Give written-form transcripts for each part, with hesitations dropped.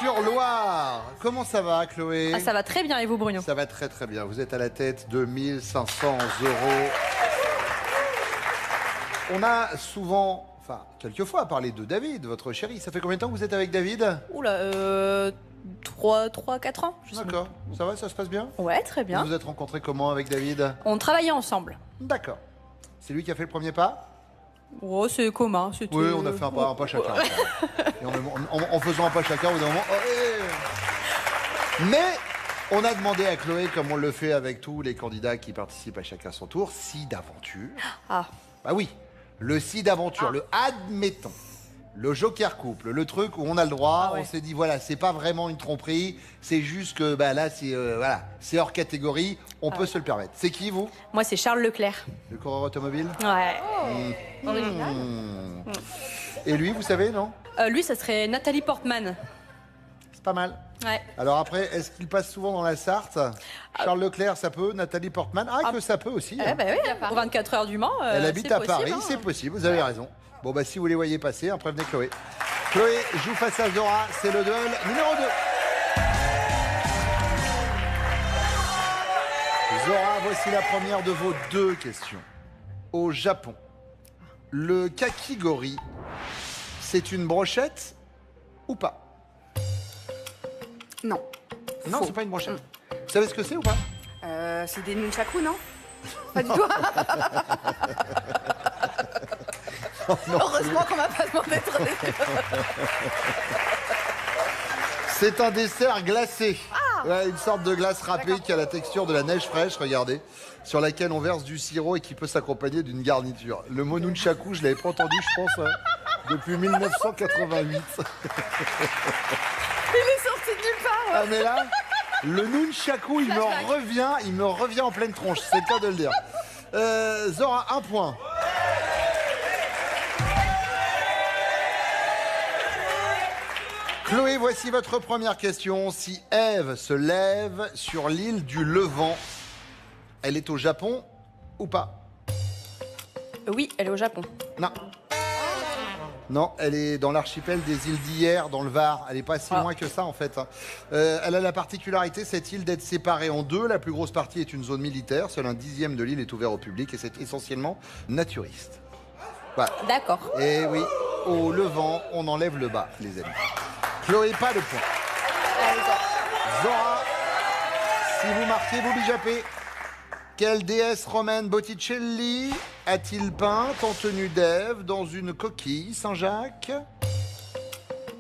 Sur Loire, comment ça va, Chloé? Ah, ça va très bien, et vous, Bruno? Ça va très très bien. Vous êtes à la tête de 1500 euros. On a souvent, enfin, quelquefois parlé de David, votre chéri. Ça fait combien de temps que vous êtes avec David? Oula, 4 ans. Je sais D'accord. Ça va, ça se passe bien? pas. Ouais, très bien. Vous vous êtes rencontrés comment avec David? On travaillait ensemble. D'accord. C'est lui qui a fait le premier pas? Oh, c'est commun. Oui, on a fait un pas chacun. Et en faisant un pas chacun, au bout d'un moment... oh, Mais on a demandé à Chloé, comme on le fait avec tous les candidats qui participent à chacun son tour, si d'aventure. Ah. Bah oui, le si d'aventure, le admettons. Le joker couple, le truc où on a le droit, on s'est dit voilà, c'est pas vraiment une tromperie, c'est juste que bah là c'est voilà, c'est hors catégorie, on peut se le permettre. C'est qui vous? Moi, c'est Charles Leclerc. Le coureur automobile? Ouais. Et lui, vous savez, non? Lui, ça serait Nathalie Portman. C'est pas mal. Ouais. Alors après, est-ce qu'il passe souvent dans la Sarthe? Charles Leclerc, ça peut. Nathalie Portman, que ça peut aussi. Eh ben oui, pour 24 heures du Mans. Elle habite à Paris, hein. c'est possible, vous avez raison. Bon, bah si vous les voyez passer, prévenez Chloé. Chloé joue face à Zora, c'est le duel numéro 2. Zora, voici la première de vos 2 questions. Au Japon, le kakigori, c'est une brochette ou pas? Non. Non, c'est pas une brochette. Vous savez ce que c'est ou pas? C'est des nunchaku, non? Pas du tout. Heureusement qu'on m'a pas demandé de redécrire. C'est un dessert glacé. Ouais, une sorte de glace râpée qui a la texture de la neige fraîche, regardez, sur laquelle on verse du sirop et qui peut s'accompagner d'une garniture. Le mot nunchaku, je l'avais pas entendu, je pense, depuis 1988. Il est sorti de nulle part. Ah mais là, le nunchaku, il me revient en pleine tronche, c'est le cas de le dire. Zora, 1 point. Chloé, voici votre première question. Si Ève se lève sur l'île du Levant, elle est au Japon ou pas? Oui, elle est au Japon. Non. Non, elle est dans l'archipel des îles d'Hyères, dans le Var. Elle n'est pas si loin que ça, en fait. Elle a la particularité, cette île, d'être séparée en 2. La plus grosse partie est une zone militaire. Seul un 10e de l'île est ouvert au public et c'est essentiellement naturiste. Voilà. D'accord. Et oui, au Levant, on enlève le bas, les amis. Chloé, pas de point. Zora, si vous marquez, vous bijapez. Quelle déesse romaine Botticelli a-t-il peinte en tenue d'Ève dans une coquille Saint-Jacques?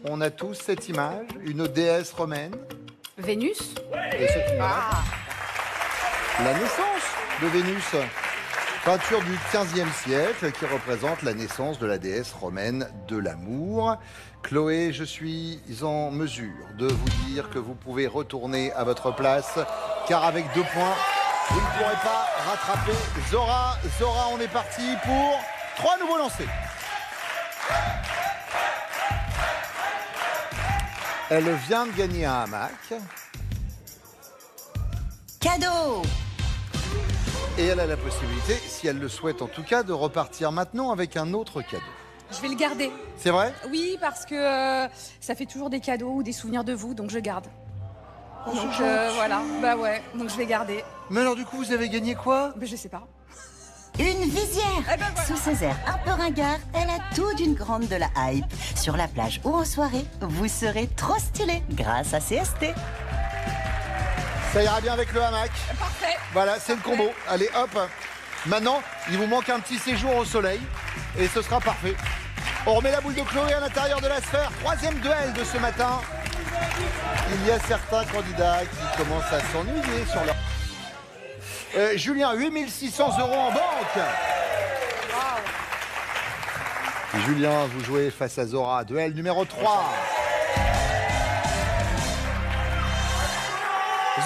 On a tous cette image, une déesse romaine. Vénus? Et cette image, la naissance de Vénus. Peinture du XVe siècle qui représente la naissance de la déesse romaine de l'amour. Chloé, je suis en mesure de vous dire que vous pouvez retourner à votre place, car avec 2 points, vous ne pourrez pas rattraper Zora. Zora, on est parti pour 3 nouveaux lancers. Elle vient de gagner un hamac. Cadeau! Et elle a la possibilité, si elle le souhaite en tout cas, de repartir maintenant avec un autre cadeau. Je vais le garder. C'est vrai? Oui, parce que ça fait toujours des cadeaux ou des souvenirs de vous, donc je garde. Donc voilà, bah ouais, donc je vais garder. Mais alors du coup, vous avez gagné quoi? Mais je sais pas. Une visière. Sous ses airs un peu ringards, elle a tout d'une grande de la hype. Sur la plage ou en soirée, vous serez trop stylé grâce à CST. Ça ira bien avec le hamac. Parfait. Voilà, c'est le combo. Allez, hop. Maintenant, il vous manque un petit séjour au soleil et ce sera parfait. On remet la boule de Chloé à l'intérieur de la sphère. 3e duel de ce matin. Il y a certains candidats qui commencent à s'ennuyer sur leur... Julien, 8600 € en banque. Julien, vous jouez face à Zora. Duel numéro 3.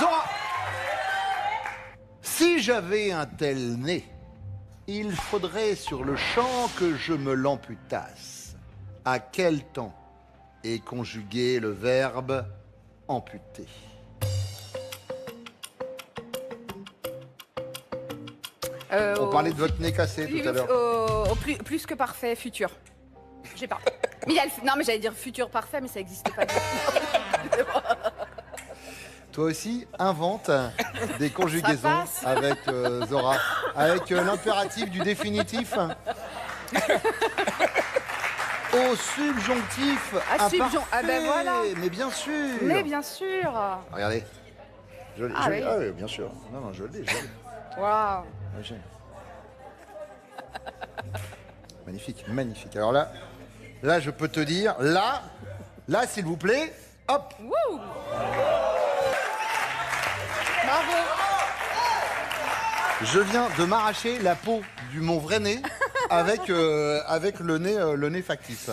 Zora, si j'avais un tel nez, il faudrait sur le champ que je me l'amputasse. À quel temps est conjugué le verbe amputer? On parlait de votre nez cassé tout à l'heure. Au plus que parfait futur. J'ai pas. Mais il y a non, mais j'allais dire futur parfait, mais ça n'existe pas. toi aussi, invente des conjugaisons avec Zora. Avec l'impératif du définitif au subjonctif imparfait. Ah ben voilà. Mais bien sûr. Mais bien sûr. Regardez. Je l'ai. Ah oui. Ah oui, bien sûr. Non, je l'ai. Waouh. Ouais, magnifique, magnifique. Alors là, je peux te dire, là, s'il vous plaît, hop. Wouh. Bravo. Je viens de m'arracher la peau du mon vrai nez avec le nez factice.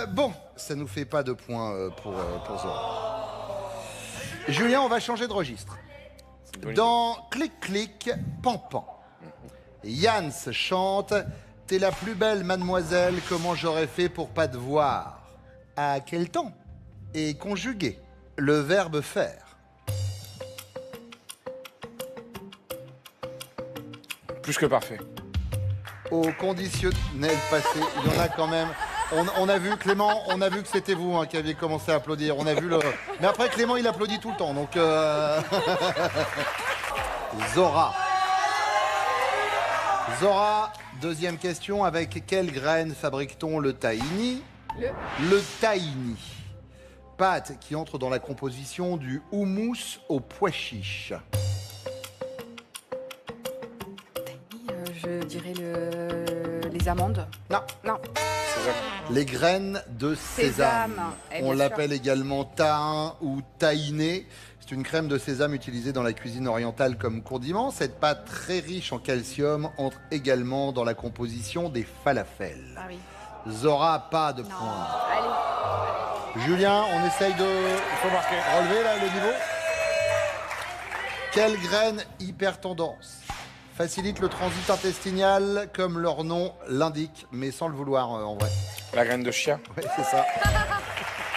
Bon, ça nous fait pas de points pour Zora. Julien, on va changer de registre. Dans Clic Clic Pan Pan, Yann chante « T'es la plus belle mademoiselle, comment j'aurais fait pour pas te voir ?» À quel temps est conjugué le verbe faire? Plus que parfait. Au conditionnel passé, il y en a quand même. On a vu, Clément, on a vu que c'était vous qui aviez commencé à applaudir. On a vu le... Mais après, Clément, il applaudit tout le temps, donc... Zora. Zora, deuxième question. Avec quelle graine fabrique-t-on le tahini? Le tahini. Pâte qui entre dans la composition du houmous au pois chiche. Je dirais les amandes. Non. Non. Les graines de sésame. On l'appelle également tahin ou tahiné. C'est une crème de sésame utilisée dans la cuisine orientale comme condiment. Cette pâte très riche en calcium entre également dans la composition des falafels. Ah oui. Zora, pas de points. Allez. Julien, on essaye de faut marquer. relever là, le niveau. Quelle graine hyper tendance facilite le transit intestinal comme leur nom l'indique, mais sans le vouloir en vrai? La graine de chia. Oui, c'est ça.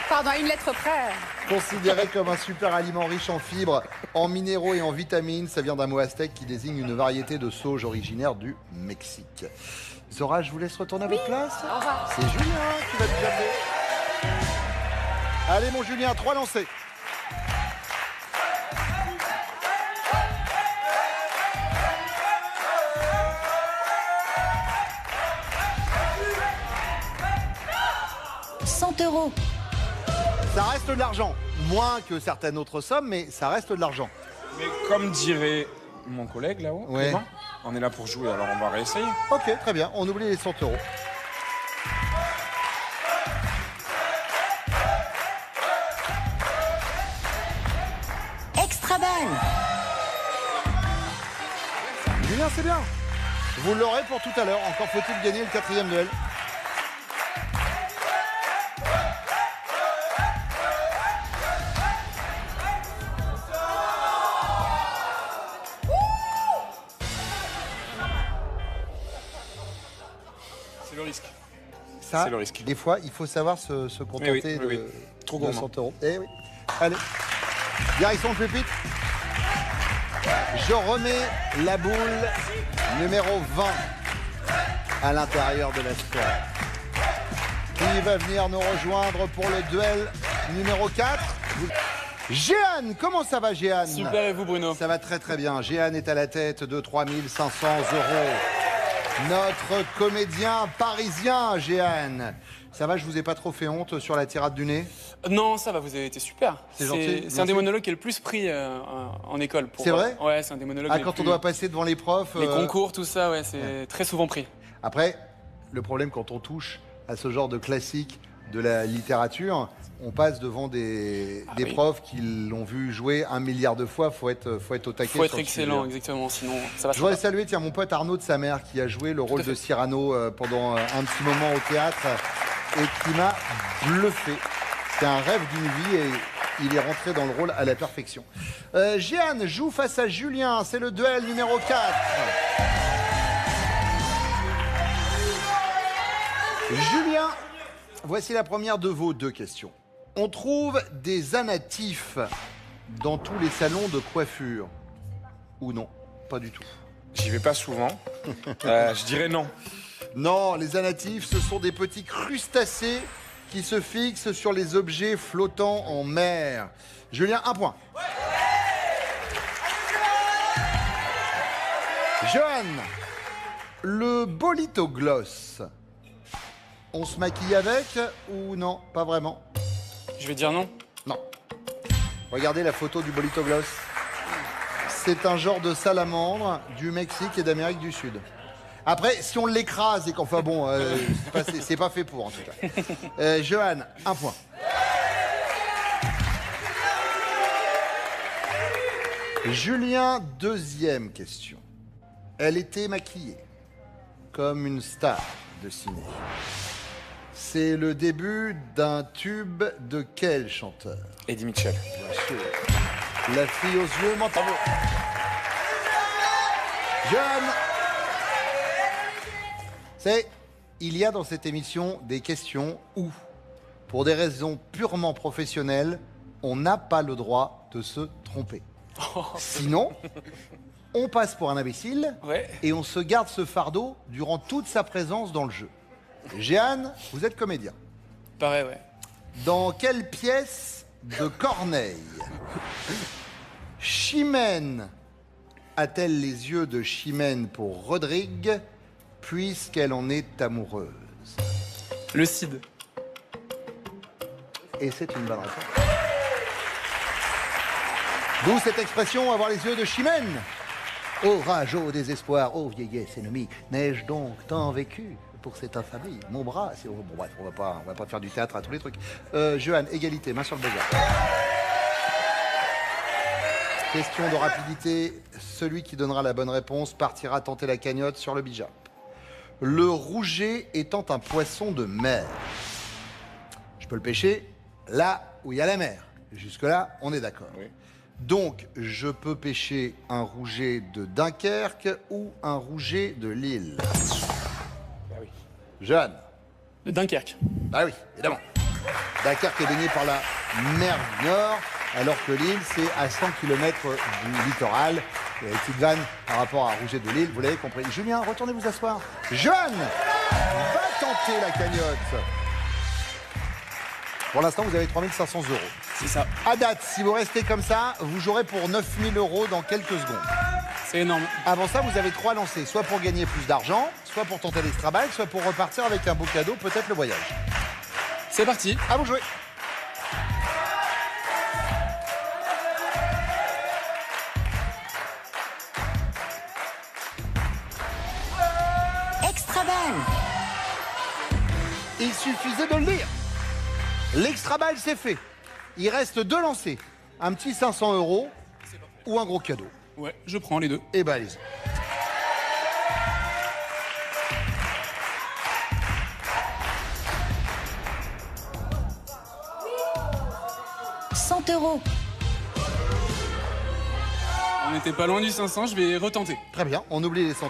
Pardon, une lettre près. Considéré comme un super aliment riche en fibres, en minéraux et en vitamines, ça vient d'un mot aztèque qui désigne une variété de sauge originaire du Mexique. Zora, je vous laisse retourner à votre place. Au revoir. C'est Julien qui va te garder. Allez mon Julien, 3 lancés. €100. Ça reste de l'argent. Moins que certaines autres sommes, mais ça reste de l'argent. Mais comme dirait mon collègue là-haut, Ouais. Clément, on est là pour jouer, alors on va réessayer. Ok, très bien. On oublie les 100 €. Extra balle. Julien, c'est bien. Vous l'aurez pour tout à l'heure. Encore faut-il gagner le 4e duel. C'est le risque. Ça, C'est le risque. des fois, il faut savoir se contenter oui, oui. de Trop de gourmand. 100 €. Eh oui. Allez. Direction le pépite. Je remets la boule numéro 20 à l'intérieur de la sphère. Qui va venir nous rejoindre pour le duel numéro 4? Jeanne, comment ça va Jeanne? Super, et vous Bruno? Ça va très très bien. Jeanne est à la tête de 3 500 €. Notre comédien parisien, Jeanne. Ça va, je vous ai pas trop fait honte sur la tirade du nez? Non, ça va, vous avez été super. C'est gentil, C'est un des merci. monologues qui est le plus pris en école. C'est vrai? Ouais, c'est un des monologues Ah, les quand plus... on doit passer devant les profs... Les concours, tout ça, ouais, c'est très souvent pris. Après, le problème quand on touche à ce genre de classique de la littérature, on passe devant des oui. profs qui l'ont vu jouer 1 milliard de fois. Faut être au taquet. Faut être sur le excellent, sujet. exactement, sinon ça va Je voudrais pas. saluer mon pote Arnaud de sa mère qui a joué le rôle à fait. de Cyrano pendant un petit moment au théâtre et qui m'a bluffé. C'était un rêve d'une vie et il est rentré dans le rôle à la perfection. Jeanne joue face à Julien, c'est le duel numéro 4. Julien, voici la première de vos 2 questions. On trouve des anatifs dans tous les salons de coiffure. Ou non? Pas du tout. J'y vais pas souvent. Je dirais non. Non, les anatifs, ce sont des petits crustacés qui se fixent sur les objets flottants en mer. Julien, 1 point. Johan, le Bolito Gloss, on se maquille avec ou non? Pas vraiment. Je vais dire non. Non. Regardez la photo du Bolito Gloss. C'est un genre de salamandre du Mexique et d'Amérique du Sud. Après, si on l'écrase et qu'enfin bon, c'est pas fait pour en tout cas. Johan, 1 point. Julien, 2e question. Elle était maquillée comme une star de ciné. C'est le début d'un tube de quel chanteur? Eddie Mitchell. Bien sûr. La fille aux yeux mentaux. Jeanne. Il y a dans cette émission des questions où, pour des raisons purement professionnelles, on n'a pas le droit de se tromper. Sinon, on passe pour un imbécile et on se garde ce fardeau durant toute sa présence dans le jeu. Jeanne, vous êtes comédien. Pareil, ouais. Dans quelle pièce de Corneille Chimène a-t-elle les yeux de Chimène pour Rodrigue puisqu'elle en est amoureuse? Le Cid. Et c'est une bonne réponse. D'où cette expression, avoir les yeux de Chimène. Ô rage, ô désespoir, ô vieillesse ennemie, n'ai-je donc tant vécu pour cette infamie? Mon bras, c'est... Bon bref, on va pas faire du théâtre à tous les trucs. Johan, égalité, main sur le buzzer. Question de rapidité, celui qui donnera la bonne réponse partira tenter la cagnotte sur le bijap. Le rouget étant un poisson de mer. Je peux le pêcher là où il y a la mer. Jusque-là, on est d'accord. Oui. Donc, je peux pêcher un rouget de Dunkerque ou un rouget de Lille. Bah oui. Jeanne. De Dunkerque. Ah oui, évidemment. Dunkerque est baignée par la mer du Nord, alors que Lille, c'est à 100 km du littoral. Et une petite vanne par rapport à Rouget de Lille, vous l'avez compris. Julien, retournez vous asseoir. Jeanne va tenter la cagnotte. Pour l'instant, vous avez 3 500 €. C'est ça. À date, si vous restez comme ça, vous jouerez pour 9 000 € dans quelques secondes. C'est énorme. Avant ça, vous avez 3 lancers, soit pour gagner plus d'argent, soit pour tenter l'extra balle, soit pour repartir avec un beau cadeau, peut-être le voyage. C'est parti. À vous jouer. Extra balle. Il suffisait de le dire. L'extra balle, c'est fait. Il reste 2 lancers. Un petit 500 € ou un gros cadeau. Ouais, je prends les deux. Eh ben, allez-y. €100. On n'était pas loin du 500, je vais retenter. Très bien, on oublie les 100 €.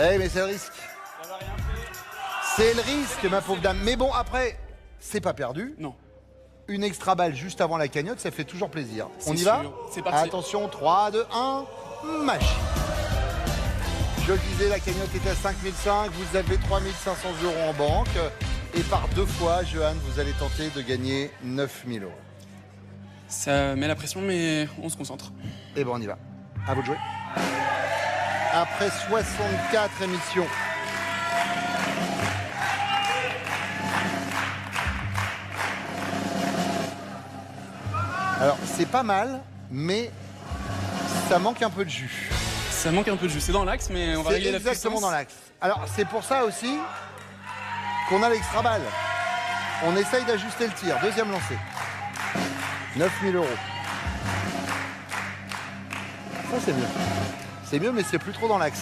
Eh mais c'est le risque. C'est le risque, ma pauvre dame. Mais bon, après, c'est pas perdu. Non. Une extra balle juste avant la cagnotte, ça fait toujours plaisir. On y C'est va? sûr. C'est parti. Attention, 3, 2, 1, machine. Je le disais, la cagnotte est à 5 500, vous avez 3 500 € en banque. Et par 2 fois, Johan, vous allez tenter de gagner 9 000 €. Ça met la pression, mais on se concentre. Et ben on y va. À vous de jouer. Après 64 émissions. Alors, c'est pas mal, mais ça manque un peu de jus. Ça manque un peu de jus. C'est dans l'axe, mais on va C'est régler la puissance. exactement dans l'axe. Alors, c'est pour ça aussi qu'on a l'extra balle. On essaye d'ajuster le tir. Deuxième lancé. 9 000 €. Ça, c'est mieux. C'est mieux, mais c'est plus trop dans l'axe.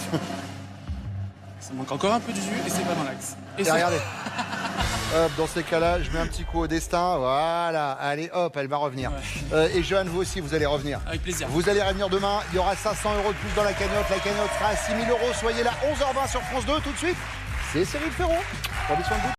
Ça manque encore un peu de jus et c'est pas dans l'axe. Et ça- regardez. Hop, dans ces cas-là, je mets un petit coup au destin. Voilà. Allez, hop, elle va revenir. Ouais. Et Johan, vous aussi, vous allez revenir. Avec plaisir. Vous allez revenir demain. Il y aura 500 € de plus dans la cagnotte. La cagnotte sera à 6 000 €. Soyez là, 11h20 sur France 2. Tout de suite, c'est Cyril Ferraud. Prenez soin de vous.